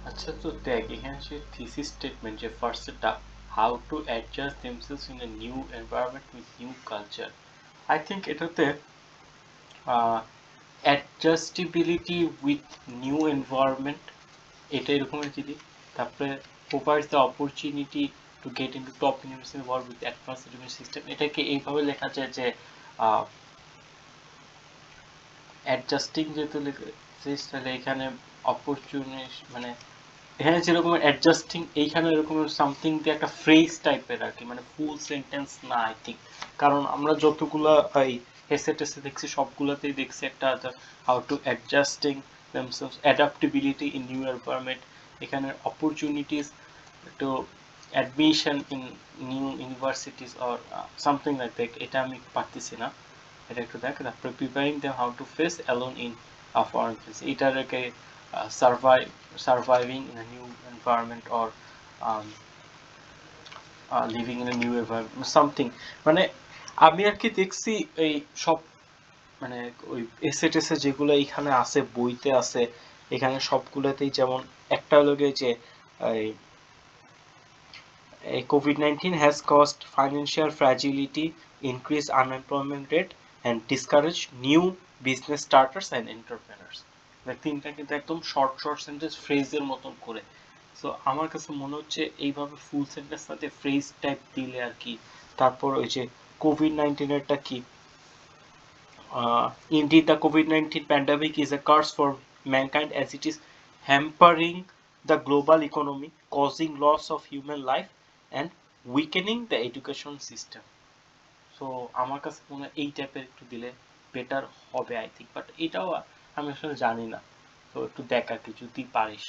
আচ্ছা, তো দেখ এখানে যে থিসিস স্টেটমেন্ট যে ফার্স্টটা, how to adjust themselves in a new environment with new culture. I think এটাতে অ্যাডজাস্টিবিলিটি উইথ নিউ এনভায়রনমেন্ট, এটা এরকমের যদি, তারপরে provides the opportunity to get into top university world with advance education system, এটাকে এইভাবে লেখা যায় যে অ্যাডজাস্টিং যেহেতু লিখেছিস তাহলে এখানে অপরচুনিটি মানে এখানে যেরকম অ্যাডজাস্টিং, এইখানে এরকম সামথিং দিয়ে একটা ফ্রেজ টাইপের আর কি, মানে ফুল সেন্টেন্স না আই থিঙ্ক। কারণ আমরা যতগুলা এই এসে টেসে দেখছি সবগুলোতেই দেখছি একটা how to adjusting themselves, adaptability in new environment, এখানে opportunities to admission in new universities or something like that, এটা আমি পারতেছি না, এটা একটু দেখ। তারপরে preparing them how to face alone in foreign place, এটাকে surviving in a new environment or living in a new environment something. মানে আমি আর কি দেখছি এই সব, মানে ওই এসে টেসে যেগুলো এখানে আছে বইতে আছে, এখানে সবগুলোতেই যেমন একটা হলো গিয়ে যে COVID-19 has caused financial fragility, increased unemployment rate, and discouraged new business starters and entrepreneurs. তিনটা কিন্তু একদম শর্ট শর্ট সেন্টেন্স ফ্রেজের মতন করে। সো আমার কাছে মনে হচ্ছে এইভাবে ফুল সেন্টেন্স সাথে ফ্রেজ টাইপ দিলে আর কি। তারপর ওই যে COVID-19 কি, indeed the COVID-19 pandemic is a curse for mankind as it is hampering the global economy, causing loss of human life and weakening the education system. So আমার কাছে মনে হয় এই টাইপের একটু দিলে বেটার হবে আই থিঙ্ক, বাট এটাও আমি আসলে জানি না। তো একটু দেখ আর কি যদি পারিস।